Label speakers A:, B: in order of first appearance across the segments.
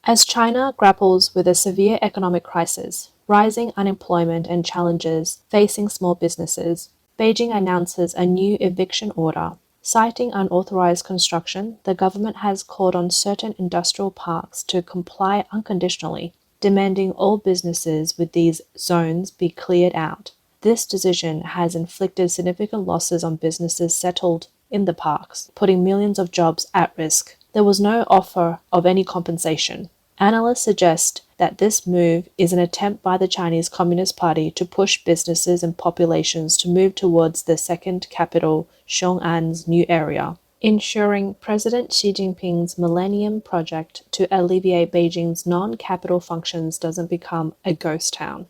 A: As China grapples with a severe economic crisis, rising unemployment and challenges facing small businesses, Beijing announces a new eviction order. Citing unauthorized construction, the government has called on certain industrial parks to comply unconditionally, demanding all businesses with these zones be cleared out. This decision has inflicted significant losses on businesses settled in the parks, putting millions of jobs at risk. There was no offer of any compensation. Analysts suggest that this move is an attempt by the Chinese Communist Party to push businesses and populations to move towards the second capital, Xiong'an's New Area, ensuring President Xi Jinping's millennium project to alleviate Beijing's non-capital functions doesn't become a ghost town.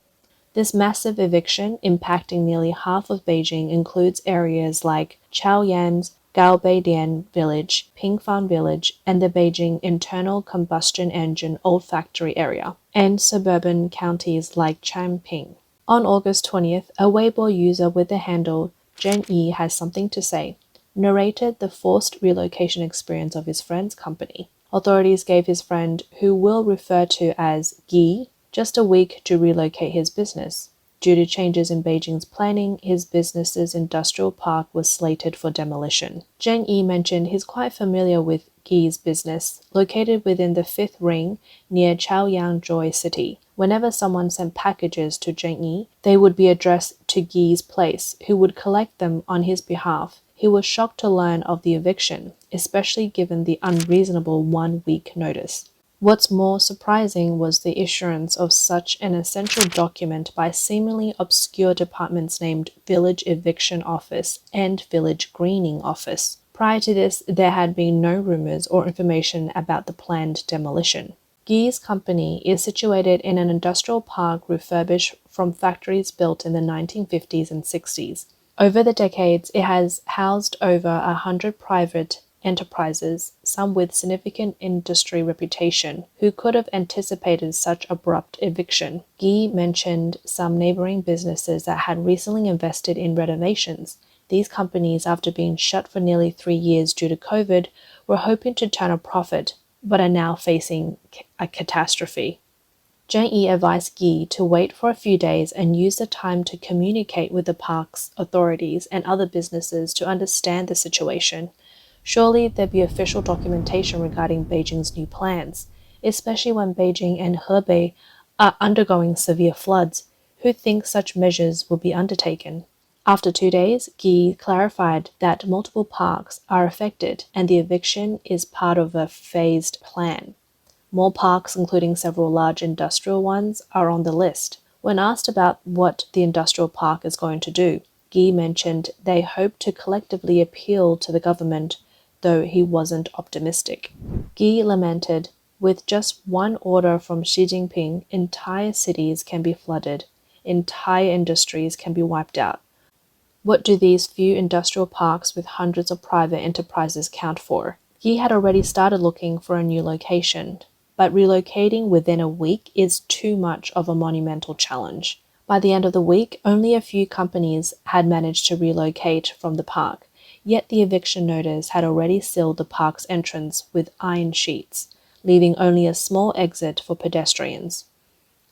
A: This massive eviction, impacting nearly half of Beijing, includes areas like Chaoyan's Gaobeidian Village, Pingfan Village, and the Beijing Internal Combustion Engine Old Factory area, and suburban counties like Changping. On August 20th, a Weibo user with the handle Zhenyi has something to say narrated the forced relocation experience of his friend's company. Authorities gave his friend, who we'll refer to as Guy, just a week to relocate his business. Due to changes in Beijing's planning, his business's industrial park was slated for demolition. Zheng Yi mentioned he's quite familiar with Guy's business, located within the 5th Ring near Chaoyang Joy City. Whenever someone sent packages to Zheng Yi, they would be addressed to Guy's place, who would collect them on his behalf. He was shocked to learn of the eviction, especially given the unreasonable 1-week notice. What's more surprising was the issuance of such an essential document by seemingly obscure departments named Village Eviction Office and Village Greening Office. Prior to this, there had been no rumors or information about the planned demolition. Guy's company is situated in an industrial park refurbished from factories built in the 1950s and 60s. Over the decades, it has housed over 100 private enterprises, some with significant industry reputation, who could have anticipated such abrupt eviction. Guy mentioned some neighboring businesses that had recently invested in renovations. These companies, after being shut for nearly 3 years due to COVID, were hoping to turn a profit, but are now facing a catastrophe. Zheng Yi advised Guy to wait for a few days and use the time to communicate with the park's authorities and other businesses to understand the situation. Surely there'd be official documentation regarding Beijing's new plans, especially when Beijing and Hebei are undergoing severe floods. Who thinks such measures will be undertaken? After 2 days, Guy clarified that multiple parks are affected and the eviction is part of a phased plan. More parks, including several large industrial ones, are on the list. When asked about what the industrial park is going to do, Guy mentioned they hope to collectively appeal to the government, though he wasn't optimistic. Guy lamented, with just one order from Xi Jinping, entire cities can be flooded, entire industries can be wiped out. What do these few industrial parks with hundreds of private enterprises count for? Guy had already started looking for a new location, but relocating within a week is too much of a monumental challenge. By the end of the week, only a few companies had managed to relocate from the park. Yet the eviction notice had already sealed the park's entrance with iron sheets, leaving only a small exit for pedestrians.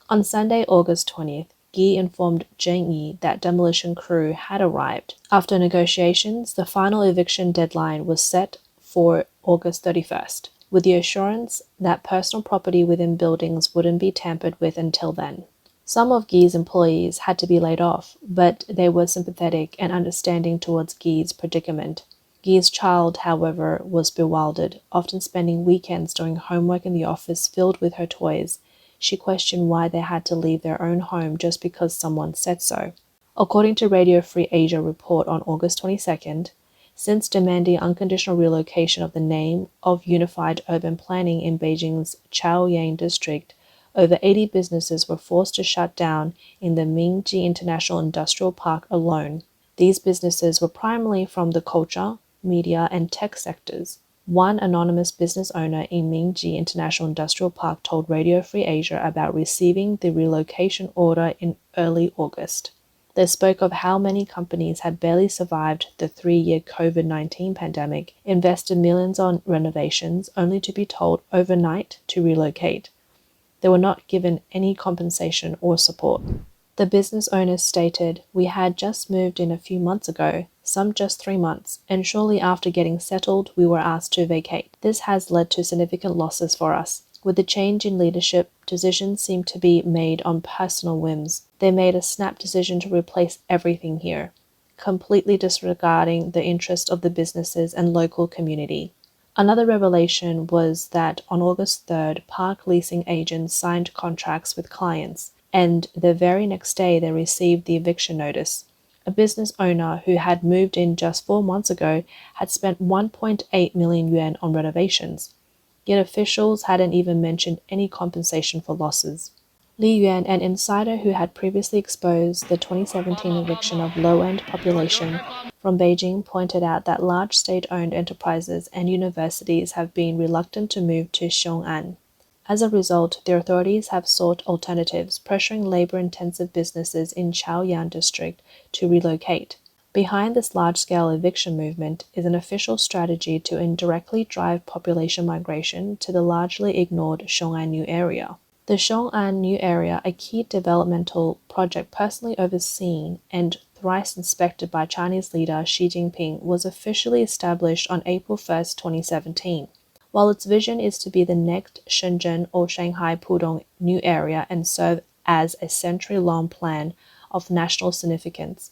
A: On Sunday, August 20th, Guy informed Zheng Yi that demolition crew had arrived. After negotiations, the final eviction deadline was set for August 31st, with the assurance that personal property within buildings wouldn't be tampered with until then. Some of Guy's employees had to be laid off, but they were sympathetic and understanding towards Guy's predicament. Guy's child, however, was bewildered, often spending weekends doing homework in the office filled with her toys. She questioned why they had to leave their own home just because someone said so. According to Radio Free Asia report on August 22nd, since demanding unconditional relocation of the name of unified urban planning in Beijing's Chaoyang district, over 80 businesses were forced to shut down in the Mingji International Industrial Park alone. These businesses were primarily from the culture, media, and tech sectors. One anonymous business owner in Mingji International Industrial Park told Radio Free Asia about receiving the relocation order in early August. They spoke of how many companies had barely survived the 3-year COVID-19 pandemic, invested millions on renovations, only to be told overnight to relocate. They were not given any compensation or support. The business owners stated, "We had just moved in a few months ago, some just 3 months, and shortly after getting settled, we were asked to vacate. This has led to significant losses for us. With the change in leadership, decisions seem to be made on personal whims. They made a snap decision to replace everything here, completely disregarding the interest of the businesses and local community." Another revelation was that on August 3rd, park leasing agents signed contracts with clients, and the very next day they received the eviction notice. A business owner who had moved in just 4 months ago had spent 1.8 million yuan on renovations. Yet officials hadn't even mentioned any compensation for losses. Li Yuan, an insider who had previously exposed the 2017 eviction of low-end population from Beijing, pointed out that large state-owned enterprises and universities have been reluctant to move to Xiong'an. As a result, the authorities have sought alternatives, pressuring labor-intensive businesses in Chaoyang district to relocate. Behind this large-scale eviction movement is an official strategy to indirectly drive population migration to the largely ignored Xiong'an New Area. The Xiong'an New Area, a key developmental project personally overseen and thrice inspected by Chinese leader Xi Jinping, was officially established on April 1, 2017. While its vision is to be the next Shenzhen or Shanghai Pudong New Area and serve as a century-long plan of national significance,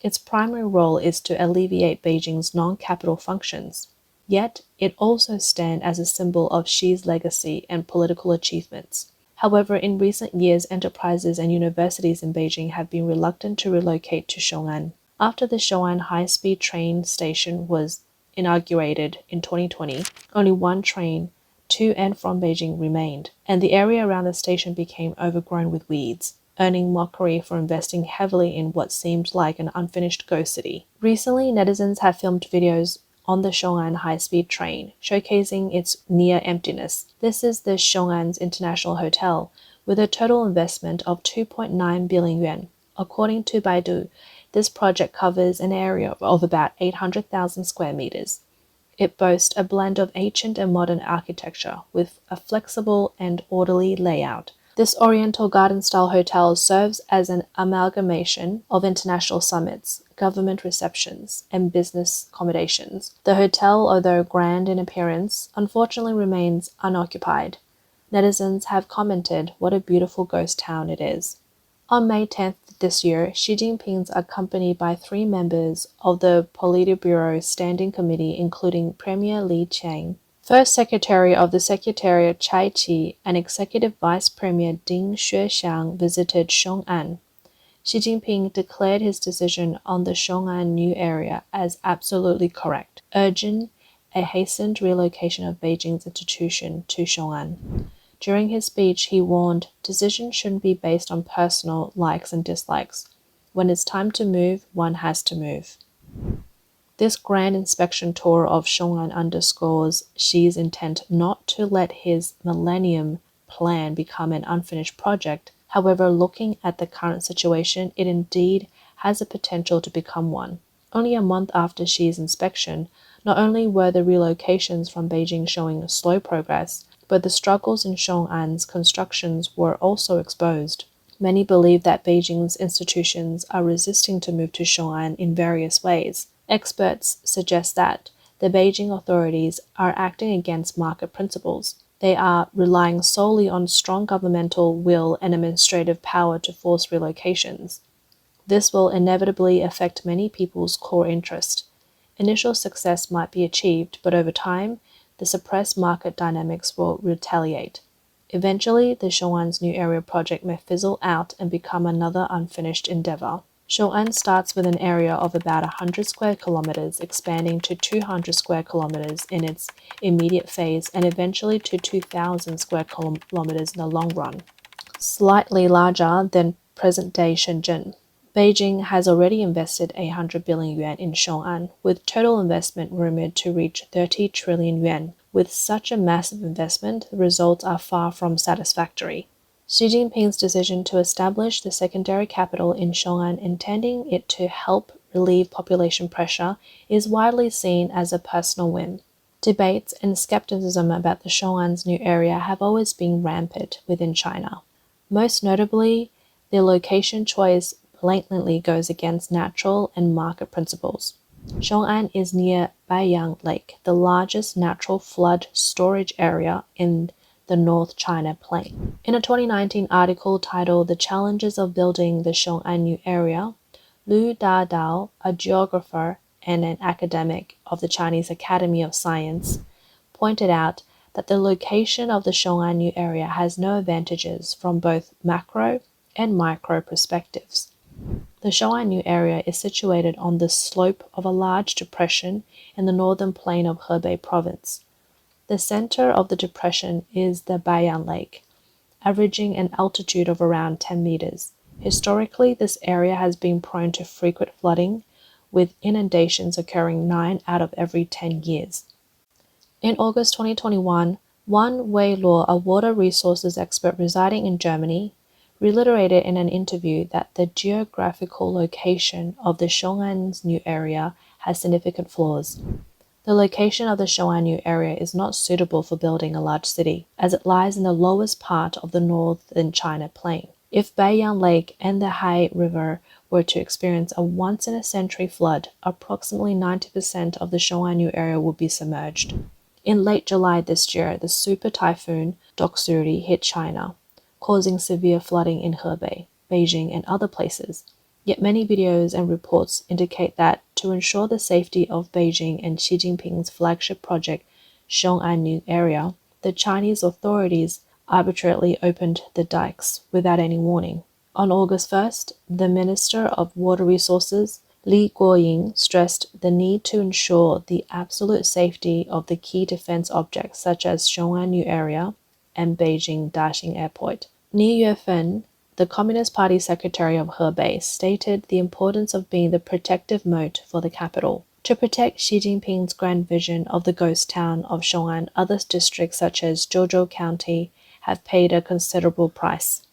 A: its primary role is to alleviate Beijing's non-capital functions. Yet, it also stands as a symbol of Xi's legacy and political achievements. However, in recent years, enterprises and universities in Beijing have been reluctant to relocate to Xiong'an. After the Xiong'an high-speed train station was inaugurated in 2020, only one train to and from Beijing remained, and the area around the station became overgrown with weeds, earning mockery for investing heavily in what seemed like an unfinished ghost city. Recently, netizens have filmed videos on the Xiong'an high-speed train, showcasing its near emptiness. This is the Xiong'an's International Hotel, with a total investment of 2.9 billion yuan. According to Baidu, this project covers an area of about 800,000 square meters. It boasts a blend of ancient and modern architecture, with a flexible and orderly layout. This Oriental garden-style hotel serves as an amalgamation of international summits, government receptions, and business accommodations. The hotel, although grand in appearance, unfortunately remains unoccupied. Netizens have commented what a beautiful ghost town it is. On May 10th this year, Xi Jinping, accompanied by 3 members of the Politburo Standing Committee, including Premier Li Qiang, First Secretary of the Secretariat Citing, and Executive Vice Premier Ding Xuexiang, visited Xiong'an. Xi Jinping declared his decision on the Xiong'an New Area as absolutely correct, urging a hastened relocation of Beijing's institution to Xiong'an. During his speech, he warned, "Decisions shouldn't be based on personal likes and dislikes. When it's time to move, one has to move." This grand inspection tour of Xiong'an underscores Xi's intent not to let his millennium plan become an unfinished project. However, looking at the current situation, it indeed has the potential to become one. Only a month after Xi's inspection, not only were the relocations from Beijing showing slow progress, but the struggles in Xiong'an's constructions were also exposed. Many believe that Beijing's institutions are resisting to move to Xiong'an in various ways. Experts suggest that the Beijing authorities are acting against market principles. They are relying solely on strong governmental will and administrative power to force relocations. This will inevitably affect many people's core interest. Initial success might be achieved, but over time, the suppressed market dynamics will retaliate. Eventually, the Xiong'an's New Area project may fizzle out and become another unfinished endeavor. Xiong'an starts with an area of about 100 square kilometers, expanding to 200 square kilometers in its immediate phase, and eventually to 2,000 square kilometers in the long run. Slightly larger than present-day Shenzhen, Beijing has already invested 800 billion yuan in Xiong'an, with total investment rumored to reach 30 trillion yuan. With such a massive investment, the results are far from satisfactory. Xi Jinping's decision to establish the secondary capital in Xiong'an, intending it to help relieve population pressure, is widely seen as a personal whim. Debates and skepticism about the Xiong'an's new area have always been rampant within China. Most notably, the location choice blatantly goes against natural and market principles. Xiong'an is near Beijing Lake, the largest natural flood storage area in the North China Plain. In a 2019 article titled The Challenges of Building the Xiong'an New Area, Lu Dadao, a geographer and an academic of the Chinese Academy of Science, pointed out that the location of the Xiong'an New Area has no advantages from both macro and micro perspectives. The Xiong'an New Area is situated on the slope of a large depression in the northern plain of Hebei province. The center of the depression is the Beiyang Lake, averaging an altitude of around 10 meters. Historically, this area has been prone to frequent flooding, with inundations occurring 9 out of every 10 years. In August 2021, Wan Weiluo, a water resources expert residing in Germany, reiterated in an interview that the geographical location of the Xiong'an's new area has significant flaws. The location of the Xiong'an New Area is not suitable for building a large city, as it lies in the lowest part of the northern China Plain. If Beiyang Lake and the Hai River were to experience a once-in-a-century flood, approximately 90% of the Xiong'an New Area would be submerged. In late July this year, the super typhoon Doksuri hit China, causing severe flooding in Hebei, Beijing, and other places. Yet many videos and reports indicate that to ensure the safety of Beijing and Xi Jinping's flagship project, Xiong'an New Area, the Chinese authorities arbitrarily opened the dikes without any warning. On August 1st, the Minister of Water Resources, Li Guoying, stressed the need to ensure the absolute safety of the key defense objects such as Xiong'an New Area and Beijing Daxing Airport. Ni Yuefen, the Communist Party Secretary of Hebei, stated the importance of being the protective moat for the capital. To protect Xi Jinping's grand vision of the ghost town of Xiong'an, other districts such as Zhou County have paid a considerable price.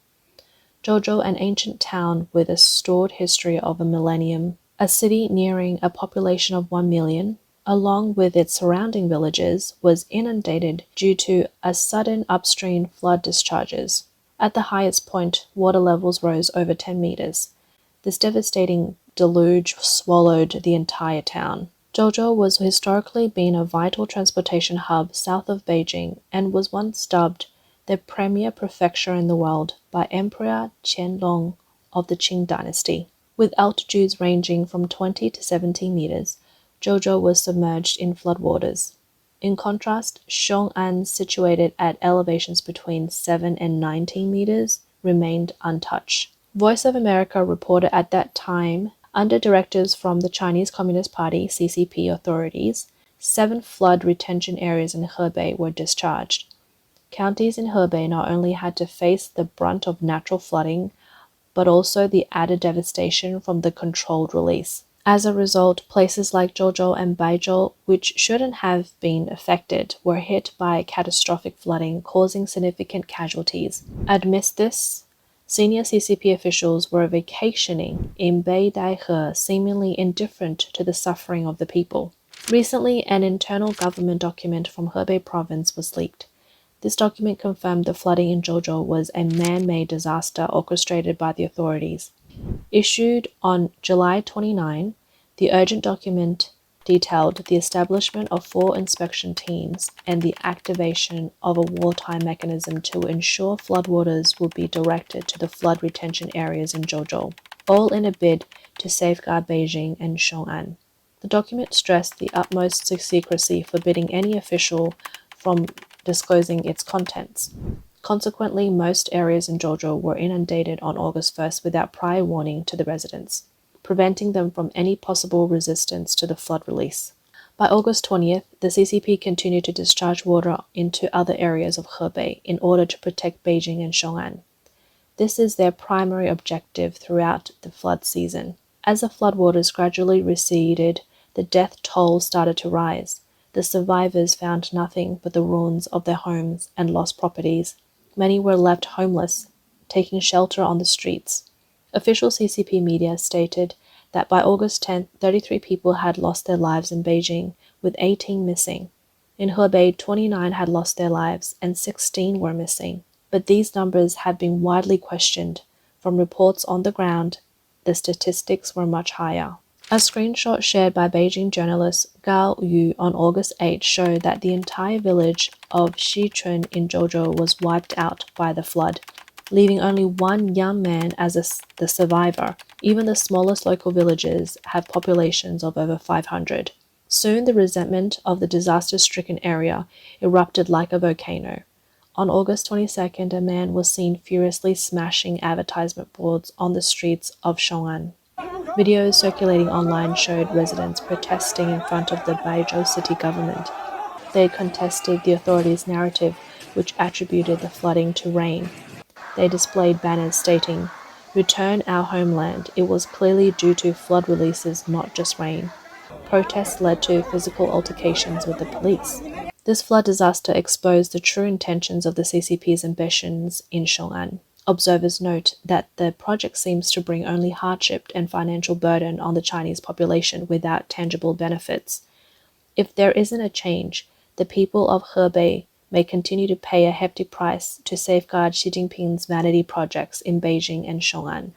A: Zhou, an ancient town with a storied history of a millennium, a city nearing a population of 1 million, along with its surrounding villages, was inundated due to a sudden upstream flood discharges. At the highest point, water levels rose over 10 meters. This devastating deluge swallowed the entire town. Zhou was historically been a vital transportation hub south of Beijing and was once dubbed the premier prefecture in the world by Emperor Qianlong of the Qing dynasty. With altitudes ranging from 20 to 70 meters, Zhou was submerged in floodwaters. In contrast, Xiong'an, situated at elevations between 7 and 19 meters, remained untouched. Voice of America reported at that time, under directives from the Chinese Communist Party (CCP) authorities, 7 flood retention areas in Hebei were discharged. Counties in Hebei not only had to face the brunt of natural flooding, but also the added devastation from the controlled release. As a result, places like Zhou and Baizhou, which shouldn't have been affected, were hit by catastrophic flooding, causing significant casualties. Amidst this, senior CCP officials were vacationing in Beidaihe, seemingly indifferent to the suffering of the people. Recently, an internal government document from Hebei province was leaked. This document confirmed the flooding in Zhou was a man-made disaster orchestrated by the authorities. Issued on July 29, the urgent document detailed the establishment of 4 inspection teams and the activation of a wartime mechanism to ensure floodwaters would be directed to the flood retention areas in Zhou, all in a bid to safeguard Beijing and Xiong'an. The document stressed the utmost secrecy, forbidding any official from disclosing its contents. Consequently, most areas in Zhou were inundated on August 1st without prior warning to the residents, preventing them from any possible resistance to the flood release. By August 20th, the CCP continued to discharge water into other areas of Hebei in order to protect Beijing and Xiong'an. This is their primary objective throughout the flood season. As the floodwaters gradually receded, the death toll started to rise. The survivors found nothing but the ruins of their homes and lost properties. Many were left homeless taking shelter on the streets. Official CCP media stated that by August 10th, 33 people had lost their lives in Beijing, with 18 missing. In Hebei, 29 had lost their lives and 16 were missing. But these numbers have been widely questioned. From reports on the ground, the statistics were much higher. A screenshot shared by Beijing journalist Gao Yu on August 8 showed that the entire village of Xichun in Zhou was wiped out by the flood, leaving only one young man as the survivor. Even the smallest local villages have populations of over 500. Soon the resentment of the disaster-stricken area erupted like a volcano. On August 22nd, a man was seen furiously smashing advertisement boards on the streets of Xiong'an. Videos circulating online showed residents protesting in front of the Beijing city government. They contested the authorities' narrative, which attributed the flooding to rain. They displayed banners stating, "Return our homeland. It was clearly due to flood releases, not just rain." Protests led to physical altercations with the police. This flood disaster exposed the true intentions of the CCP's ambitions in Xiong'an. Observers note that the project seems to bring only hardship and financial burden on the Chinese population without tangible benefits. If there isn't a change, the people of Hebei may continue to pay a hefty price to safeguard Xi Jinping's vanity projects in Beijing and Xiong'an.